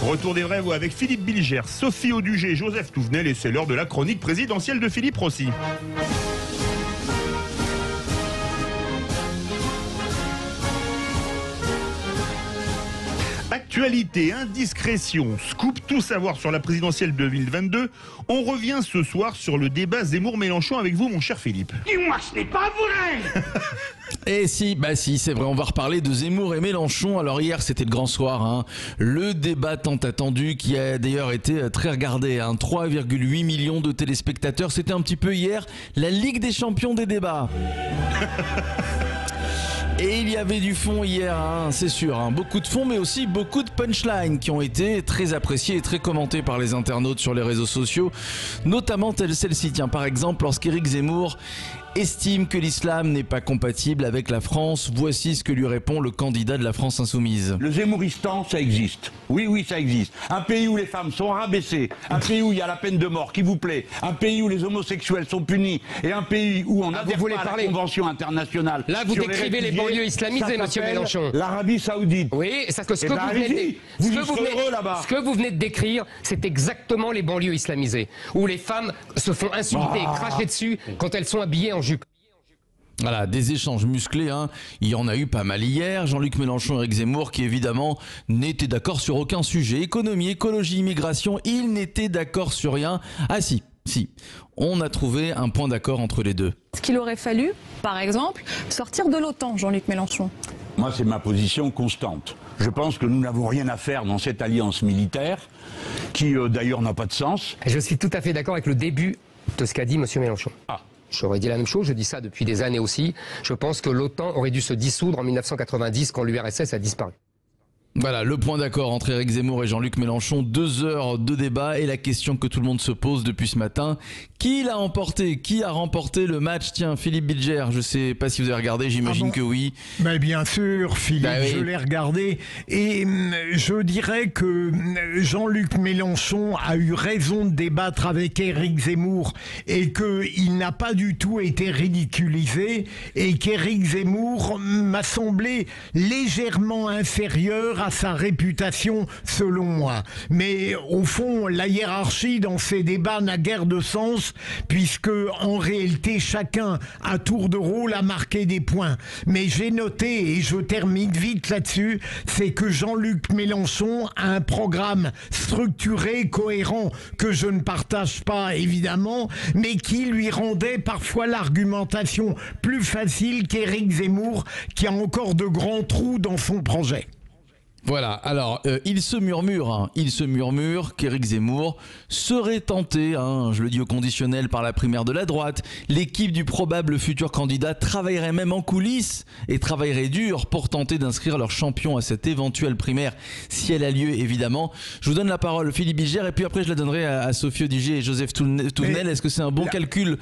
Retour des vrais, vous, avec Philippe Bilger, Sophie Audugé, Joseph Touvenel, et c'est l'heure de la chronique présidentielle de Philippe Rossi. Actualité, indiscrétion, scoop, tout savoir sur la présidentielle 2022. On revient ce soir sur le débat Zemmour-Mélenchon avec vous, mon cher Philippe. Dis-moi, ce n'est pas vrai. Et si, c'est vrai, on va reparler de Zemmour et Mélenchon. Alors hier, c'était le grand soir, hein. Le débat tant attendu qui a d'ailleurs été très regardé, hein. 3,8 millions de téléspectateurs. C'était un petit peu hier la Ligue des champions des débats. Et il y avait du fond hier, hein, c'est sûr, hein. Beaucoup de fond, mais aussi beaucoup de punchlines qui ont été très appréciées et très commentées par les internautes sur les réseaux sociaux, notamment celle-ci. Tiens, par exemple, lorsqu'Éric Zemmour estime que l'islam n'est pas compatible avec la France, voici ce que lui répond le candidat de la France insoumise. Le Zemmouristan, ça existe. Oui, ça existe. Un pays où les femmes sont rabaissées, un pays où il y a la peine de mort qui vous plaît, un pays où les homosexuels sont punis, et un pays où on n'adhère pas à la Convention internationale. Là, vous décrivez les banlieues islamisées, monsieur Mélenchon. L'Arabie Saoudite. Oui, ce que vous venez de décrire, c'est exactement les banlieues islamisées, où les femmes se font insulter et cracher dessus quand elles sont habillées en jupe. Voilà, des échanges musclés, hein. Il y en a eu pas mal hier. Jean-Luc Mélenchon et Éric Zemmour qui évidemment n'étaient d'accord sur aucun sujet. Économie, écologie, immigration, ils n'étaient d'accord sur rien. Ah si, on a trouvé un point d'accord entre les deux. Est-ce qu'il aurait fallu, par exemple, sortir de l'OTAN, Jean-Luc Mélenchon ? Moi, c'est ma position constante. Je pense que nous n'avons rien à faire dans cette alliance militaire, qui d'ailleurs n'a pas de sens. Je suis tout à fait d'accord avec le début de ce qu'a dit monsieur Mélenchon. J'aurais dit la même chose, je dis ça depuis des années aussi. Je pense que l'OTAN aurait dû se dissoudre en 1990 quand l'URSS a disparu. Voilà, le point d'accord entre Éric Zemmour et Jean-Luc Mélenchon, 2 heures de débat et la question que tout le monde se pose depuis ce matin, qui l'a emporté ? Qui a remporté le match ? Tiens, Philippe Bilger, je sais pas si vous avez regardé, j'imagine que oui. Mais bien sûr, Philippe, je l'ai regardé et je dirais que Jean-Luc Mélenchon a eu raison de débattre avec Éric Zemmour et qu'il n'a pas du tout été ridiculisé et qu'Éric Zemmour m'a semblé légèrement inférieur à sa réputation, selon moi. Mais au fond, la hiérarchie dans ces débats n'a guère de sens, puisque en réalité, chacun, à tour de rôle, a marqué des points. Mais j'ai noté, et je termine vite là-dessus, c'est que Jean-Luc Mélenchon a un programme structuré, cohérent, que je ne partage pas, évidemment, mais qui lui rendait parfois l'argumentation plus facile qu'Éric Zemmour, qui a encore de grands trous dans son projet. Voilà, alors il se murmure qu'Éric Zemmour serait tenté, hein, je le dis au conditionnel, par la primaire de la droite. L'équipe du probable futur candidat travaillerait même en coulisses et travaillerait dur pour tenter d'inscrire leur champion à cette éventuelle primaire, si elle a lieu évidemment. Je vous donne la parole, Philippe Bilger, et puis après je la donnerai à Sophie Audugé et Joseph Touvenel. Est-ce que c'est un bon calcul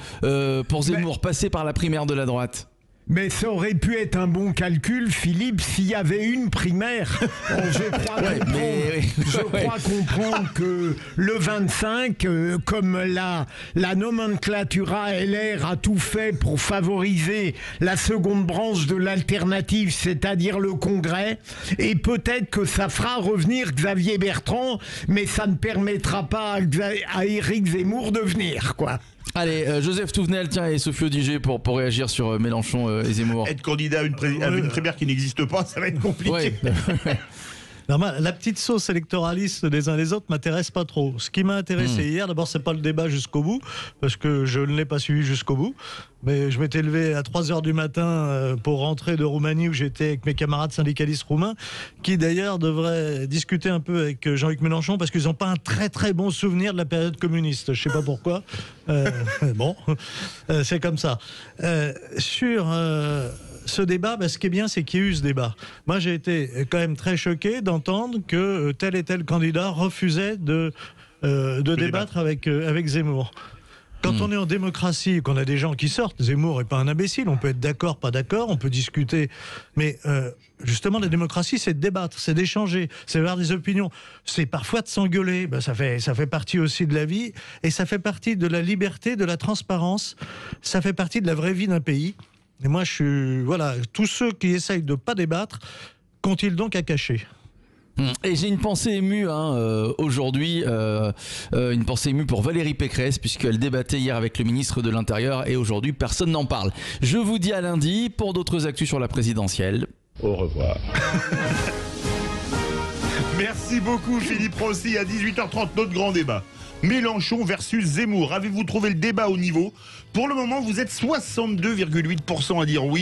pour Zemmour, passer par la primaire de la droite ? Mais ça aurait pu être un bon calcul, Philippe, s'il y avait une primaire. Je crois comprendre que le 25, comme la nomenclatura LR a tout fait pour favoriser la seconde branche de l'alternative, c'est-à-dire le Congrès, et peut-être que ça fera revenir Xavier Bertrand, mais ça ne permettra pas à Éric Zemmour de venir, quoi. Allez, Joseph Touvenel, tiens, et Sophie Audugé pour réagir sur Mélenchon et Zemmour. Être candidat à une primaire qui n'existe pas, ça va être compliqué. Ouais. Non, la petite sauce électoraliste des uns les autres m'intéresse pas trop. Ce qui m'a intéressé hier, d'abord, c'est pas le débat jusqu'au bout, parce que je ne l'ai pas suivi jusqu'au bout. Mais je m'étais levé à 3h du matin pour rentrer de Roumanie, où j'étais avec mes camarades syndicalistes roumains, qui d'ailleurs devraient discuter un peu avec Jean-Luc Mélenchon, parce qu'ils n'ont pas un très très bon souvenir de la période communiste. Je sais pas pourquoi. C'est comme ça. Sur ce débat, ce qui est bien, c'est qu'il y a eu ce débat. Moi, j'ai été quand même très choqué d'entendre que tel et tel candidat refusait de débattre avec Zemmour. Quand on est en démocratie, qu'on a des gens qui sortent, Zemmour n'est pas un imbécile, on peut être d'accord, pas d'accord, on peut discuter, mais justement la démocratie c'est de débattre, c'est d'échanger, c'est d'avoir des opinions, c'est parfois de s'engueuler, ça fait partie aussi de la vie, et ça fait partie de la liberté, de la transparence, ça fait partie de la vraie vie d'un pays. Et moi tous ceux qui essayent de pas débattre, qu'ont-ils donc à cacher ? Et j'ai une pensée émue aujourd'hui, une pensée émue pour Valérie Pécresse, puisqu'elle débattait hier avec le ministre de l'Intérieur et aujourd'hui personne n'en parle. Je vous dis à lundi pour d'autres actus sur la présidentielle. Au revoir. Merci beaucoup Philippe Rossi. À 18h30, notre grand débat. Mélenchon versus Zemmour. Avez-vous trouvé le débat au niveau? Pour le moment, vous êtes 62,8% à dire oui.